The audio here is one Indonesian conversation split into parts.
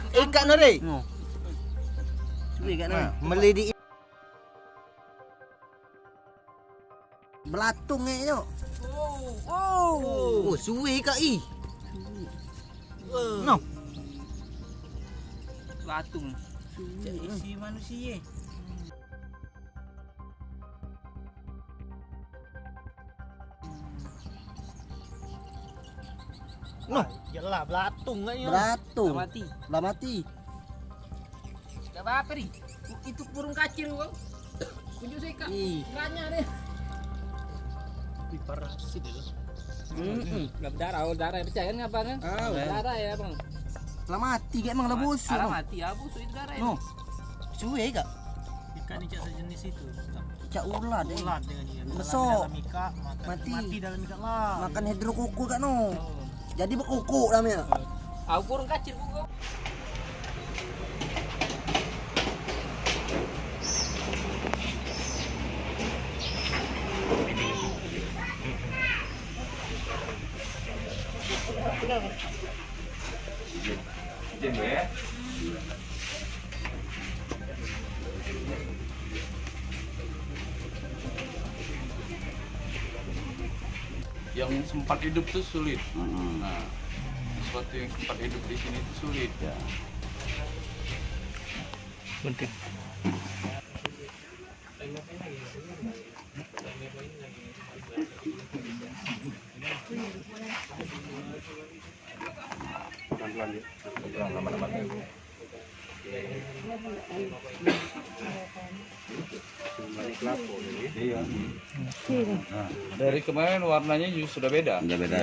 ikat nore. Suwi kat nore. Meli di belatung yo. Oh, suwi kak i. No. Belatung. Isi manusia. No. Yalah belatung kan Belatung. Mati. Lah mati. Enggak apa-apa nih. Itu burung kacir bang. Kunjuk saya kak. Ih. Ranya deh. parasit itu. Nggak berdarah percaya kan ngapa kan? Darah ya bang. Lah mati kayak emang lah busuk. Darah mati ya busuk itu darah. No. Suwe kak. Ikan ikan sejenis itu. Cak ulat deh. Ulat dengan dia. Besok. Dalam ikan Mati. mati dalam ikan lah. Makan hidrokuku kak no. Jadi berkuku namanya. Aku burung kacir kuku. Yang sempat hidup tuh sulit. Nah, sesuatu yang sempat hidup di sini tuh sulit. Ya. Penting. Pelan-pelan ya. Pelan lama-lama. Iya. Nah, dari kemarin warnanya juga sudah beda. Sudah beda.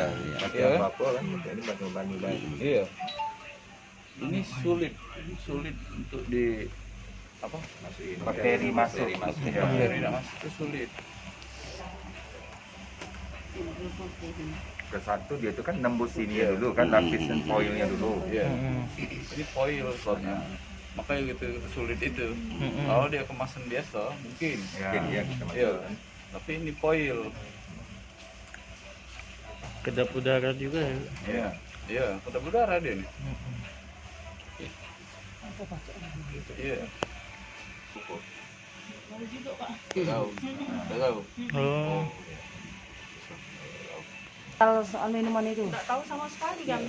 Iya. Apa kan? Ini banyu-banyu bayi. Iya. Ini sulit untuk di apa? Masukin bakteri masuk. Bakteri masuk itu sulit. Ke satu dia itu kan nembus sini dulu kan lapisan foilnya dulu. Iya. Ini foil soalnya. Makanya gitu sulit itu. Kalau dia kemasan biasa mungkin. Ya, iya, Iya. Tapi ini foil. Kedap udara juga ya. Iya. Iya, kedap udara dia nih. Iya. Tahu. Tahu. Oh. Kalau soal minuman itu nggak tahu sama sekali kan.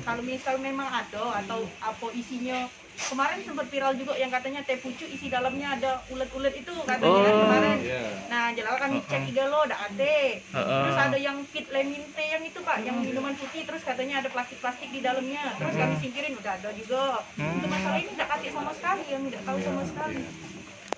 Kalau misal memang ada atau apa isinya, kemarin sempat viral juga yang katanya teh pucuk isi dalamnya ada ulet-ulet itu katanya kan kemarin. Nah jelas kami cek juga loh ada terus ada yang pit lemon teh yang itu pak yang minuman putih terus katanya ada plastik di dalamnya terus kami singkirin udah ada juga. Untuk masalah ini nggak kasih sama sekali yang tidak tahu sama sekali.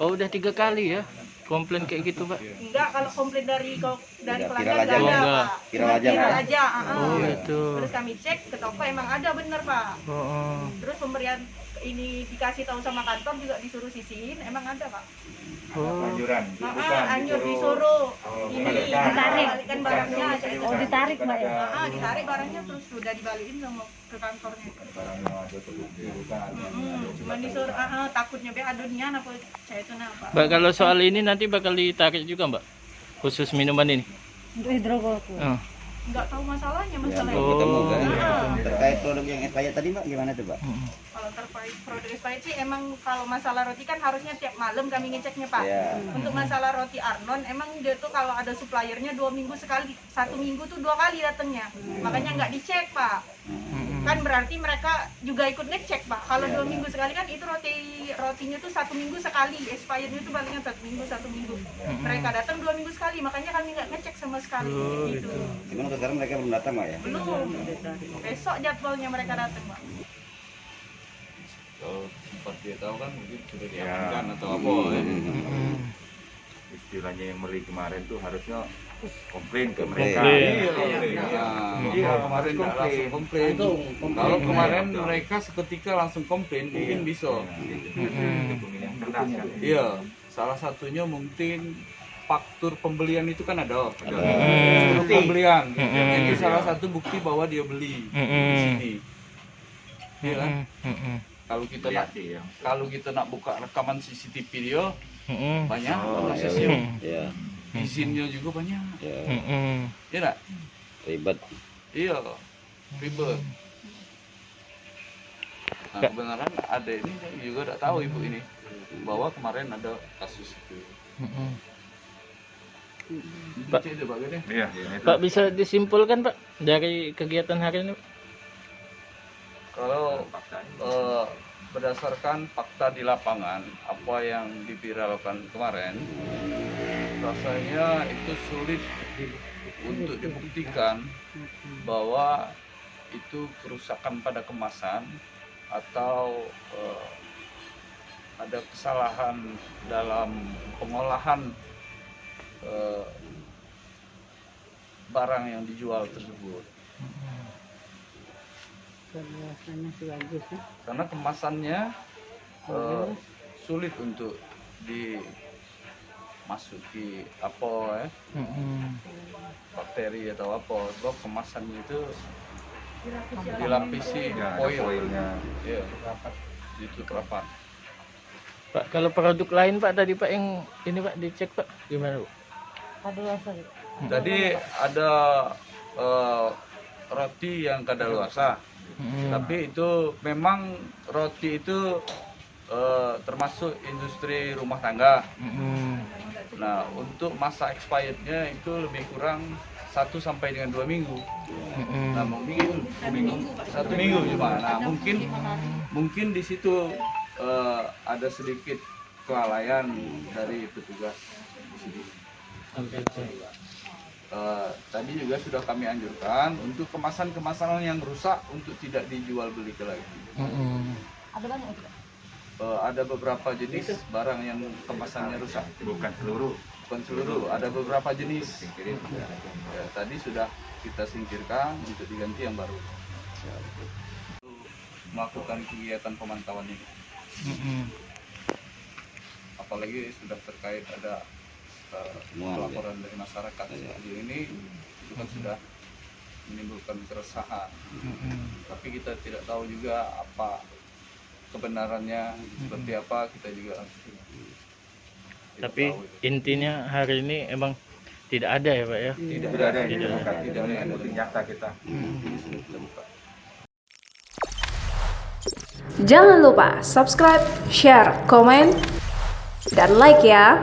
Oh udah 3 kali ya komplain kayak gitu pak? Enggak, kalau komplain dari Viral pelanggan aja, nggak ada enggak. pak. Viral aja, Viral kan? aja. Oh itu. Terus kami cek ke toko emang ada bener pak. Oh. Terus pemberian ini dikasih tahu sama kantor juga disuruh sisihin emang ada pak. Anjuran. Anjur disuruh ini ditarik. balikan barangnya. oh ditarik mbak ya. Ditarik barangnya terus sudah dibalikin sama ke kantornya. Cuman disuruh takutnya be adunnya apa saya itu apa. Mbak kalau soal ini nanti bakal ditarik juga mbak khusus minuman ini? Untuk hidrokoku. Nggak tahu masalahnya Ketemu Oh. kan? Terkait produk yang expired tadi mbak gimana tuh mbak? Kalau terkait produk expired sih emang kalau masalah roti kan harusnya tiap malam kami ngeceknya pak. Iya. Untuk masalah roti Arnon emang dia tuh kalau ada suppliernya 2 minggu sekali, 1 minggu tuh 2 kali datangnya. Makanya nggak dicek pak. Kan berarti mereka juga ikut ngecek pak. Kalau 2 minggu sekali kan itu rotinya tuh 1 minggu sekali, expirednya tuh palingan 1 minggu. Mereka datang 2 minggu sekali, makanya kami nggak ngecek sama sekali gitu. Gimana sekarang mereka belum datang mbak ya? Belum. Besok jadwalnya mereka datang pak. Kalau sempat dia tahu kan mungkin sudah diamankan atau apa ya. Istilahnya yang beli kemarin tuh harusnya komplain ke mereka. Iya, kemarin nggak langsung komplain. Kalau kemarin mereka seketika langsung komplain, mungkin bisa. Iya, salah satunya mungkin faktur pembelian itu kan ada. Faktur pembelian. Jadi salah satu bukti bahwa dia beli di sini. Iya kan? Kalau kita nak buka rekaman CCTV dia banyak prosesnya. Izinnya juga banyak. Iya enggak? Ribet. Iya. Ribet. Nah, kebenaran ada ini juga tidak tahu ibu ini bahwa kemarin ada kasus itu. Pak. Cek itu Pak Gede. Iya, itu. Pak, bisa disimpulkan Pak dari kegiatan hari ini? Kalau berdasarkan fakta di lapangan, apa yang diviralkan kemarin, rasanya itu sulit untuk dibuktikan bahwa itu kerusakan pada kemasan atau ada kesalahan dalam pengolahan barang yang dijual tersebut. Karena kemasannya sulit untuk dimasuki apa bakteri atau apa, sebab kemasannya itu dilapisi Ya, ada foil, foilnya. ya, itu rapat. Pak, kalau produk lain Pak tadi Pak yang ini Pak dicek Pak gimana Bu? Kadaluarsa. Jadi ada roti yang kadaluarsa. Tapi itu memang roti itu termasuk industri rumah tangga. Nah, untuk masa expirednya itu lebih kurang 1 sampai dengan 2 minggu. Nah, mungkin 1 minggu cuma. Nah, mungkin di situ ada sedikit kelalaian dari petugas di sini. Tadi juga sudah kami anjurkan untuk kemasan-kemasan yang rusak untuk tidak dijual belikan lagi. Ada banyak itu. Ada beberapa jenis barang yang kemasannya rusak. Bukan seluruh. Bukan seluruh, ada beberapa jenis. Ya, tadi sudah kita singkirkan untuk diganti yang baru. Ya, untuk melakukan kegiatan pemantauan ini. Apalagi sudah terkait ada laporan dari masyarakat seperti ini, itu kan sudah menimbulkan keresahan. Tapi kita tidak tahu juga apa kebenarannya, seperti apa kita juga tidak Tapi tahu itu. intinya hari ini emang tidak ada ya Pak ya? Tidak Tidak ada yang Tidak ada. ditemukan. Tidak ada yang bukti nyata kita. Jangan lupa subscribe, share, komen, dan like ya.